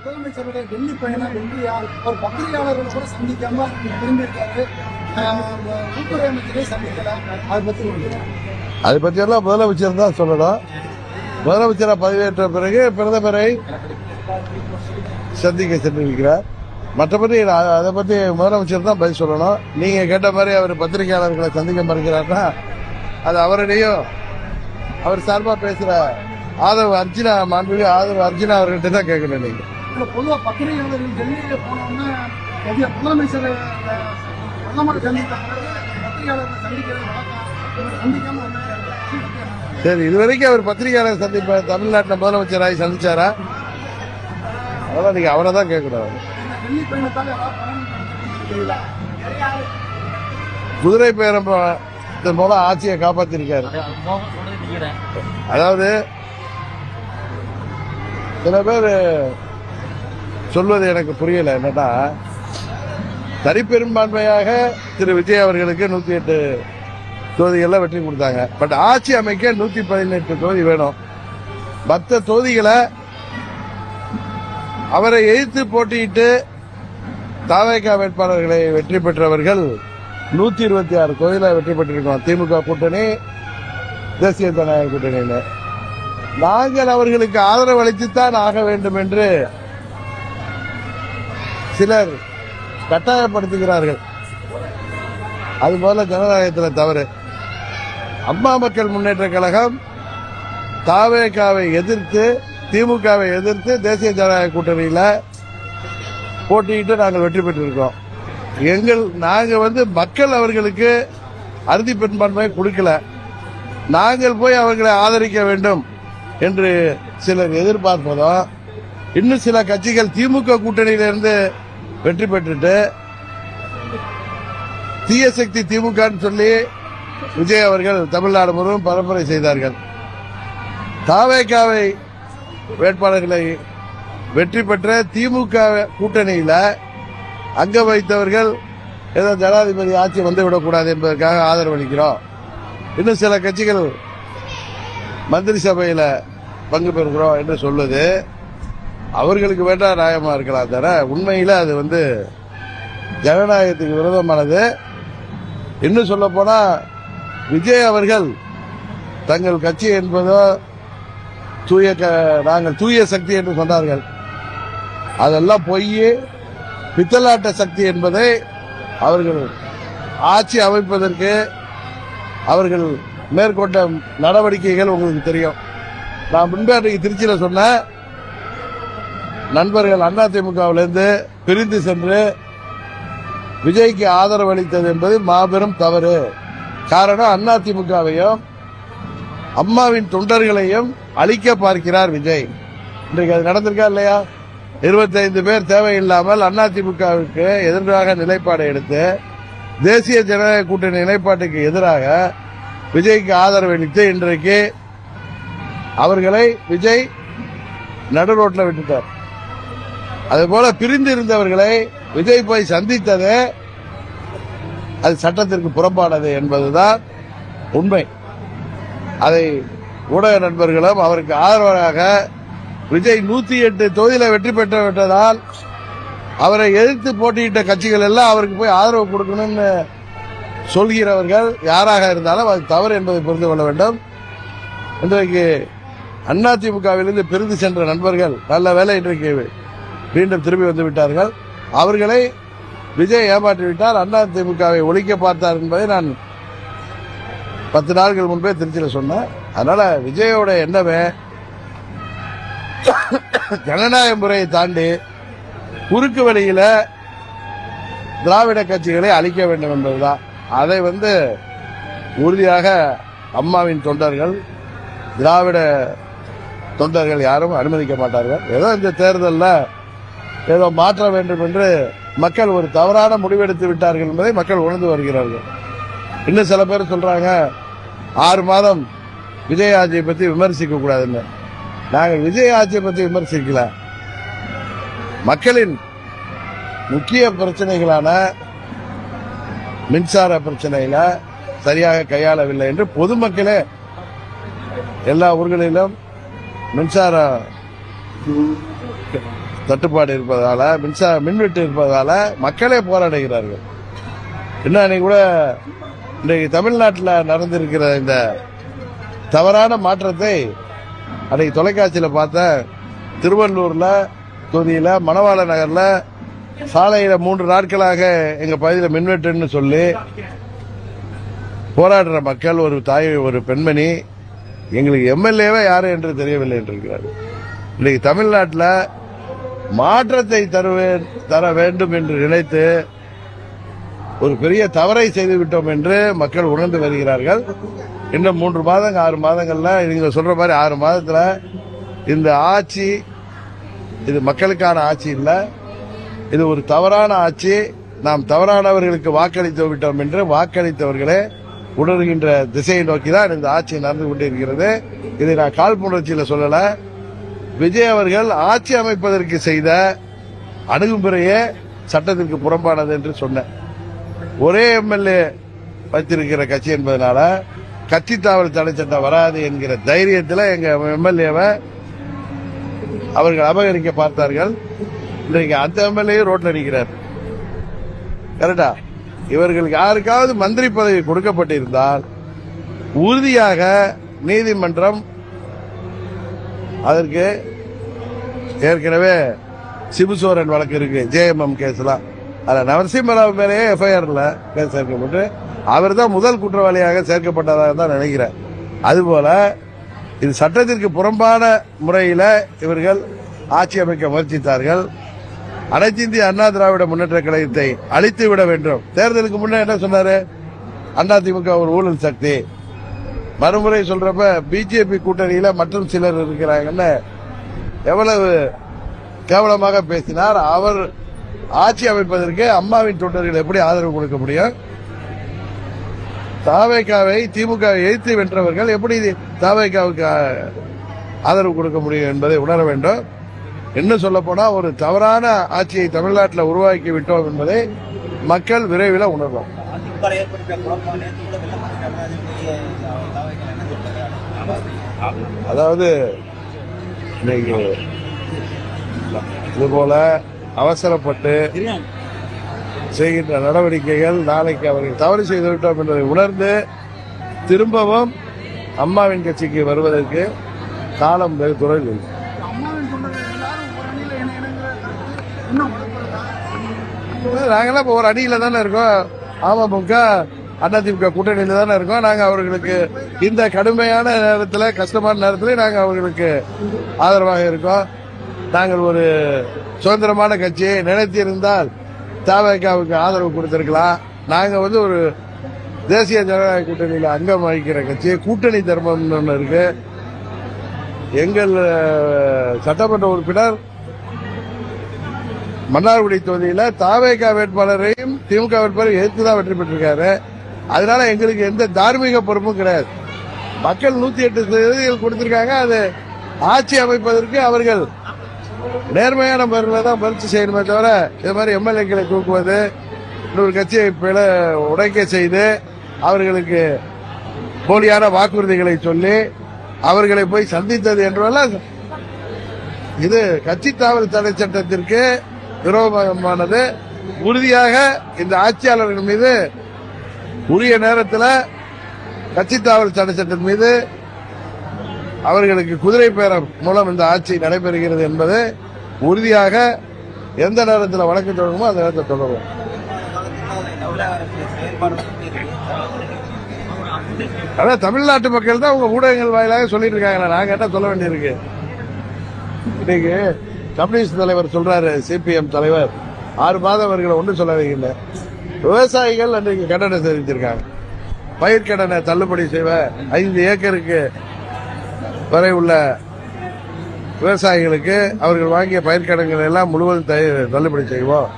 முதலமைச்சருடைய டெல்லி பயணம் வெற்றியா ஒரு பத்திரிகையாளர்கள் கூட சந்திக்காம திரும்பியிருக்காரு. உள்துறை அமைச்சரை சந்திக்கல. அதை பற்றியெல்லாம் முதலமைச்சர் தான் சொல்லணும். முதலமைச்சரை பதவியேற்ற பிறகு பிரதமரை சந்திக்க சென்றிருக்கிறார். மற்றபடி அதை பற்றி முதலமைச்சர் தான் பதில் சொல்லணும். நீங்க கேட்ட மாதிரி அவர் பத்திரிகையாளர்களை சந்திக்க மறுக்கிறார்னா அது அவருடையும் அவர் சார்பா பேசுற ஆதவ் அர்ஜுனா மாண்புமிகு ஆதவ் அர்ஜுனா அவர்கிட்ட தான் கேட்கணும். நீங்க பொதுவாக பத்திரிகையாளர்கள் டெல்லியில போனோம்னா முதலமைச்சர் பிரதமரை சந்தித்த பத்திரிகையாளர்கள் சந்திக்காம சரி, இதுவரைக்கும் அவர் பத்திரிகையாளர் சந்திப்ப தமிழ்நாட்டில் முதலமைச்சராக சந்திச்சாரா? அதெல்லாம் நீங்க அவரை தான் கேட்கணும். குதிரை பேரம் மூலம் ஆட்சியை காப்பாத்திருக்காரு. அதாவது சில பேர் சொல்வது எனக்கு புரியல. என்னன்னா, தனிப்பெரும்பான்மையாக திரு விஜய் அவர்களுக்கு 108 தொகுதிகளில் வெற்றி கொடுத்தாங்க. பட் ஆட்சி அமைக்க 118 தொகுதி வேணும். மற்ற தொகுதிகளை அவரை எதிர்த்து போட்டியிட்டு தவேக வேட்பாளர்களை வெற்றி பெற்றவர்கள் 126 தொகுதியில் வெற்றி பெற்றிருக்கோம். திமுக கூட்டணி, தேசிய ஜனநாயக கூட்டணி. நாங்கள் அவர்களுக்கு ஆதரவு அளித்துத்தான் ஆக வேண்டும் என்று சிலர் கட்டாயப்படுத்துகிறார்கள். அதுபோல ஜனநாயகத்தில் தவறு. அம்மா மக்கள் முன்னேற்ற கழகம் தவேகாவை எதிர்த்து, திமுகவை எதிர்த்து தேசிய ஜனநாயக கூட்டணியில போட்டியிட்டு நாங்கள் வெற்றி பெற்றிருக்கோம். நாங்கள் மக்கள் அவர்களுக்கு அறுதி பெரும்பான்மை கொடுக்கல. நாங்கள் போய் அவர்களை ஆதரிக்க வேண்டும் என்று சிலர் எதிர்பார்ப்பதும், இன்னும் சில கட்சிகள் திமுக கூட்டணியிலிருந்து வெற்றி பெற்றுட்டு தீய சக்தி திமுக சொல்லி விஜய் அவர்கள் தமிழ்நாடு முழுவதும் பரப்புரை செய்தார்கள். தவேகாவை வேட்பாளர்களை வெற்றி பெற்ற திமுக கூட்டணியில அங்க வைத்தவர்கள் ஏதோ ஜனாதிபதி ஆட்சி வந்துவிடக்கூடாது என்பதற்காக ஆதரவு அளிக்கிறோம். இன்னும் சில கட்சிகள் மந்திரி சபையில பங்கு பெறுகிறோம் என்று சொல்வது அவர்களுக்கு வேண்டா நியாயமா இருக்கலாம். தவிர உண்மையில அது ஜனநாயகத்துக்கு விரோதமானது. இன்னும் சொல்ல போனா விஜய் அவர்கள் தங்கள் கட்சி என்பதோ நாங்கள் தூய சக்தி என்று சொன்னார்கள். அதெல்லாம் பொய், பித்தலாட்ட சக்தி என்பதை அவர்கள் ஆட்சி அமைப்பதற்கு அவர்கள் மேற்கொண்ட நடவடிக்கைகள் உங்களுக்கு தெரியும். நான் முன்பே அன்றைக்கு திருச்சியில சொன்ன நண்பர்கள் அதிமுகவிலிருந்து பிரிந்து சென்று விஜய்க்கு ஆதரவு அளித்தது என்பது மாபெரும் தவறு. காரணம், அதிமுகவையும் அம்மாவின் தொண்டர்களையும் அழிக்க பார்க்கிறார் விஜய். இன்றைக்கு அது நடந்திருக்கா இல்லையா? 25 பேர் தேவையில்லாமல் அதிமுகவுக்கு எதிராக நிலைப்பாடு எடுத்து தேசிய ஜனநாயக கூட்டணி நிலைப்பாட்டுக்கு எதிராக விஜய்க்கு ஆதரவு அளித்து இன்றைக்கு அவர்களை விஜய் நடு ரோட்டில் விட்டுட்டார். அதுபோல பிரிந்து இருந்தவர்களை விஜய் போய் சந்தித்தது அது சட்டத்திற்கு புறம்பானது என்பதுதான் உண்மை. அதை ஊடக நண்பர்களும் அவருக்கு ஆதரவாக விஜய் 108 தொகுதியில வெற்றி பெற்று விட்டதால் அவரை எதிர்த்து போட்டியிட்ட கட்சிகள் எல்லாம் அவருக்கு போய் ஆதரவு கொடுக்கணும்னு சொல்கிறவர்கள் யாராக இருந்தாலும் அது தவறு என்பதை புரிந்து கொள்ள வேண்டும். இன்றைக்கு அதிமுகவிலிருந்து பிரிந்து சென்ற நண்பர்கள் நல்ல வேலை இன்றைக்கு மீண்டும் திரும்பி வந்து விட்டார்கள். அவர்களை விஜய் ஏமாற்றிவிட்டார், அதிமுகவை ஒழிக்க பார்த்தார் என்பதை நான் 10 நாட்கள் முன்பே திருச்சியில் சொன்னேன். அதனால விஜயோட எண்ணமே ஜனநாயக முறையை தாண்டி குறுக்கு வழியில திராவிட கட்சிகளை அழிக்க வேண்டும் என்பதுதான். அதை உறுதியாக அம்மாவின் தொண்டர்கள், திராவிட தொண்டர்கள் யாரும் அனுமதிக்க மாட்டார்கள். ஏதோ இந்த தேர்தலில் ஏதோ மாற்ற வேண்டும் என்று மக்கள் ஒரு தவறான முடிவெடுத்து விட்டார்கள் என்பதை மக்கள் உணர்ந்து வருகிறார்கள். இன்னும் சில பேர் சொல்றாங்க 6 மாதம் விஜய் ஆட்சியை பற்றி விமர்சிக்க கூடாதுன்னு. நாங்கள் விஜய் ஆட்சியை பற்றி விமர்சிக்கல, மக்களின் முக்கிய பிரச்சனைகளான மின்சார பிரச்சனையில சரியாக கையாளவில்லை என்று பொதுமக்களே எல்லா ஊர்களிலும் மின்சார தட்டுப்பாடு இருப்பதால, மின்வெட்டு இருப்பதால மக்களே போராடுகிறார்கள். இன்னும் அன்னைக்கு கூட இன்றைக்கு தமிழ்நாட்டில் நடந்திருக்கிற இந்த தவறான மாற்றத்தை அன்னைக்கு தொலைக்காட்சியில் பார்த்த திருவள்ளூர்ல தொகுதியில மணவாள நகர்ல சாலையில 3 நாட்களாக எங்க பகுதியில் மின்வெட்டுன்னு சொல்லி போராடுற மக்கள், ஒரு தாய், ஒரு பெண்மணி, எங்களுக்கு எம்எல்ஏவே யாரு என்று தெரியவில்லை என்றிருக்கிறார். இன்னைக்கு தமிழ்நாட்டில் மாற்றத்தை தர வேண்டும் என்று நினைத்து ஒரு பெரிய தவறை செய்துவிட்டோம் என்று மக்கள் உணர்ந்து வருகிறார்கள். இன்னும் 3 மாதம் 6 மாதங்கள்ல நீங்க சொல்ற மாதிரி 6 மாதத்துல இந்த ஆட்சி இது மக்களுக்கான ஆட்சி இல்ல, இது ஒரு தவறான ஆட்சி. நாம் தவறானவர்களுக்கு வாக்களித்து விட்டோம் என்று வாக்களித்தவர்களே உணர்கின்ற திசையை நோக்கிதான் இந்த ஆட்சி நடந்து கொண்டிருக்கிறது. இதை நான் காழ்ப்புணர்ச்சியில சொல்லல. விஜய் அவர்கள் ஆட்சி அமைப்பதற்கு செய்த அணுகுமுறையே சட்டத்திற்கு புறம்பானது என்று சொன்னேன். ஒரே எம்எல்ஏ வைத்திருக்கிற கட்சி என்பதனால கட்சி தாவல் தடை சட்டம் வராது என்கிற தைரியத்தில் எங்க எம்எல்ஏவை அவர்கள் அபகரிக்க பார்த்தார்கள். இன்றைக்கு அந்த எம்எல்ஏ ரோட்ல அடிக்கிறார். கரெக்டா? இவர்களுக்கு யாருக்காவது மந்திரி பதவி கொடுக்கப்பட்டிருந்தால் உறுதியாக நீதிமன்றம் அதற்கு ஏற்கனவே சிபுசோரன் வழக்கு இருக்கு, ஜேஎம்எம் கேஸ்லாம். அதில் நரசிம்மராவ் மேலேயே எஃப்ஐஆர்ல கேஸ் சேர்க்கப்பட்டு அவர் தான் முதல் குற்றவாளியாக சேர்க்கப்பட்டதாக தான் நினைக்கிறேன். அதுபோல இது சட்டத்திற்கு புறம்பான முறையில் இவர்கள் ஆட்சி அமைக்க முயற்சித்தார்கள். அனைத்து இந்திய அண்ணா திராவிட முன்னேற்ற கழகத்தை அழித்து விட வேண்டும். தேர்தலுக்கு முன்னே என்ன சொன்னாரு? அதிமுக ஒரு ஊழல் சக்தி. மறுமுறை சொல்றப்ப பிஜேபி கூட்டணியில மற்றும் சிலர் இருக்கிறாங்கன்னு எவ்வளவு கேவலமாக பேசினார். அவர் ஆட்சி அமைப்பதற்கு அம்மாவின் தொண்டர்கள் எப்படி ஆதரவு கொடுக்க முடியும்? தவேகாவை திமுக எதிர்த்து வென்றவர்கள் எப்படி தவேகாவுக்கு ஆதரவு கொடுக்க முடியும் என்பதை உணர வேண்டும். என்ன சொல்ல போனா ஒரு தவறான ஆட்சியை தமிழ்நாட்டில் உருவாக்கி விட்டோம் என்பதை மக்கள் விரைவில் உணர்வோம். அதாவது இன்னைக்கு இதுபோல அவசரப்பட்டு செய்கின்ற நடவடிக்கைகள் நாளைக்கு அவர்கள் தவறு செய்துவிட்டோம் என்பதை உணர்ந்து திரும்பவும் அம்மாவின் கட்சிக்கு வருவதற்கு காலம் வெகு தொலைவில் இல்லை. நாங்கெல்லாம் இப்போ ஒரு அணியில தானே இருக்கோம். அமமுக அதிமுக கூட்டணியில தானே இருக்கோம். நாங்க அவர்களுக்கு இந்த கடுமையான நேரத்தில், கஷ்டமான நேரத்தில் நாங்க அவர்களுக்கு ஆதரவாக இருக்கோம். நாங்கள் ஒரு சுதந்திரமான கட்சி. நினைத்திருந்தால் தவேகாவுக்கு ஆதரவு கொடுத்திருக்கலாம். நாங்க ஒரு தேசிய ஜனநாயக கூட்டணியில் அங்கம் வகிக்கிற கட்சி. கூட்டணி தர்மம் ஒன்று இருக்கு. எங்கள் சட்டமன்ற உறுப்பினர் மன்னார்குடி தொகுதியில தவேகா வேட்பாளரையும் திமுக வேட்பாளரையும் எதிர்த்துதான் வெற்றி பெற்றிருக்காரு. அதனால எங்களுக்கு எந்த தார்மீக பொறுப்பும் கிடையாது. மக்கள் 108 கொடுத்திருக்காங்க. அது ஆட்சி அமைப்பதற்கு அவர்கள் நேர்மையான முறையில் தான் முயற்சி செய்யணுமே தவிர இது மாதிரி எம்எல்ஏக்களை தூக்குவது, இன்னொரு கட்சியை உடைக்க செய்து அவர்களுக்கு போலியான வாக்குறுதிகளை சொல்லி அவர்களை போய் சந்தித்தது என்றெல்லாம் இது கட்சி தாவல் தடை சட்டத்திற்கு விரோதமானது. உறுதியாக இந்த ஆட்சியாளர்கள் மீது உரிய நேரத்தில் கட்சி தாவல் தடை சட்டத்தின் மீது அவர்களுக்கு குதிரை பேரம் மூலம் இந்த ஆட்சி நடைபெறுகிறது என்பது உறுதியாக எந்த நேரத்தில் வழக்கு தொடங்குமோ அந்த நேரத்தில் தொடரும். அதான் தமிழ்நாட்டு மக்கள் தான் உங்க ஊடகங்கள் வாயிலாக சொல்லிட்டு இருக்காங்க. நாங்க என்ன சொல்ல வேண்டியிருக்கு? இன்னைக்கு கம்யூனிஸ்ட் தலைவர் சொல்றாரு, சிபிஎம் தலைவர் 6 மாதம் அவர்களை ஒன்றும் சொல்ல வைக்கல. விவசாயிகள் அன்றைக்கு கட்டணம் தெரிவிச்சிருக்காங்க. பயிர்க்கடனை தள்ளுபடி செய்வ 5 ஏக்கருக்கு வரை உள்ள விவசாயிகளுக்கு அவர்கள் வாங்கிய பயிர்க்கடன்கள் எல்லாம் முழுவதும் தள்ளுபடி செய்வோம்.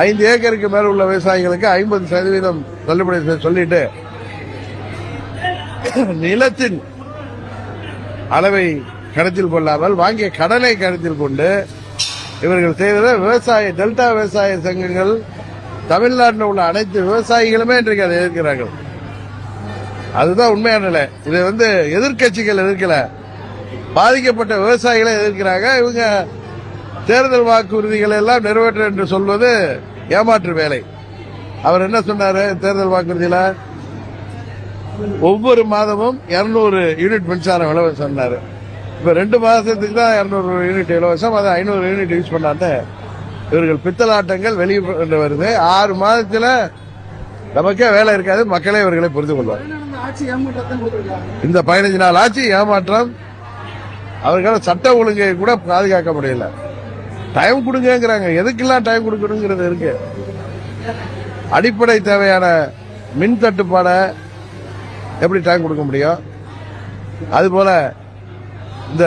5 ஏக்கருக்கு மேல் உள்ள விவசாயிகளுக்கு 50% தள்ளுபடி சொல்லிட்டு நிலத்தின் அளவை கருத்தில் கொள்ளாமல் வாங்கிய கடனை கருத்தில் கொண்டு இவர்கள் செய்தது விவசாய டெல்டா விவசாய சங்கங்கள் தமிழ்நாட்டில் உள்ள அனைத்து விவசாயிகளுமே இன்றைக்கு அதை எதிர்க்கிறார்கள். அதுதான் உண்மையான நிலை. இதை எதிர்கட்சிகள் எதிர்க்கல, பாதிக்கப்பட்ட விவசாயிகளை எதிர்க்கிறாங்க. இவங்க தேர்தல் வாக்குறுதிகளை எல்லாம் நிறைவேற்ற என்று சொல்வது ஏமாற்று வேலை. அவர் என்ன சொன்னாரு தேர்தல் வாக்குறுதியில? ஒவ்வொரு மாதமும் 200 யூனிட் மின்சாரம் இலவசம் சொன்னாரு. இப்ப 2 மாசத்துக்கு தான் 200 யூனிட் இலவசம், அதை 500 யூனிட் யூஸ் பண்ணாங்க. இவர்கள் பித்தலாட்டங்கள் வெளியே வருது. 6 மாதத்துல நமக்கே வேலை இருக்காது, மக்களே இவர்களை புரிந்து கொள்வார். ஆட்சி ஏமாற்றத்தான் கொடுத்திருக்காங்க. இந்த 15 நாள் ஆட்சி ஏமாற்றம். அவர்களால் சட்ட ஒழுங்கை கூட பாதுகாக்க முடியல. டைம் கொடுங்கிறாங்க. எதுக்கெல்லாம் டைம் கொடுக்கணுங்கிறது இருக்கு. அடிப்படை தேவையான மின் தட்டுப்பாட எப்படி டைம் கொடுக்க முடியும்? அதுபோல இந்த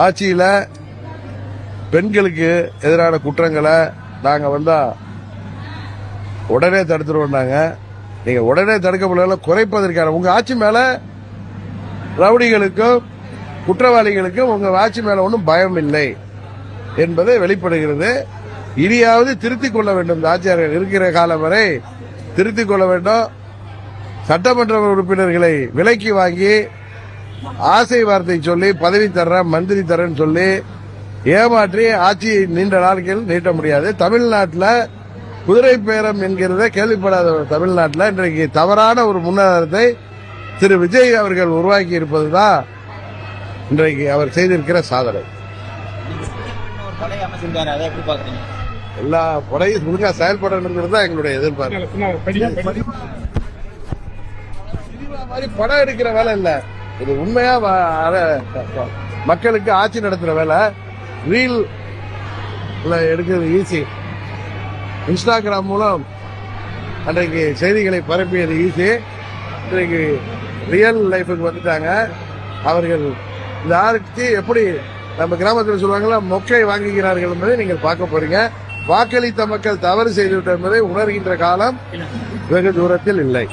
ஆட்சியில பெண்களுக்கு எதிரான குற்றங்களை நாங்க வந்தா உடனே தடுத்துருவோம். நீங்க உடனே தடுக்க முடியல, குறைப்பதற்கான உங்க ஆட்சி மேல ரவுடிகளுக்கும் குற்றவாளிகளுக்கும் உங்க ஆட்சி மேல ஒன்றும் பயம் இல்லை என்பதை வெளிப்படுகிறது. இனியாவது திருத்திக் கொள்ள வேண்டும். இந்த ஆட்சியாளர்கள் இருக்கிற காலம் வரை திருத்திக் கொள்ள வேண்டும். சட்டமன்ற உறுப்பினர்களை விலைக்கு வாங்கி ஆசை வார்த்தை சொல்லி பதவி தர்றேன் மந்திரி தரேன்னு சொல்லி ஏமாற்றி ஆட்சி நீண்ட நாட்கள் நீட்ட முடியாது. தமிழ்நாட்டில் குதிரை பேரம் என்கிறத கேள்விப்படாத தமிழ்நாட்டில் இன்றைக்கு தவறான ஒரு முன்னாதாரத்தை திரு விஜய் அவர்கள் உருவாக்கி இருப்பதுதான் இன்றைக்கு அவர் செய்திருக்கிற சாதனை. எல்லா படையும் ஒழுங்கா செயல்படணுங்கிறது தான் எங்களுடைய எதிர்பார்ப்பு. மாதிரி படம் எடுக்கிற வேலை இல்ல, இது உண்மையா மக்களுக்கு ஆட்சி நடத்துற வேலை. ரீல் எடுக்கிறது ஈஸி, இன்ஸ்டாகிராம் மூலம் அன்றைக்கு செய்திகளை பரப்பியது ஈஸி. இன்றைக்கு ரியல் லைஃபுக்கு வந்துட்டாங்க அவர்கள். இந்த ஆட்சி எப்படி நம்ம கிராமத்தில் சொல்லுவாங்களா, மொக்கை வாங்குகிறார்கள் என்பதை நீங்கள் பார்க்க போறீங்க. வாக்களித்த மக்கள் தவறு செய்துவிட்டது என்பதை உணர்கின்ற காலம் வெகு தூரத்தில் இல்லை.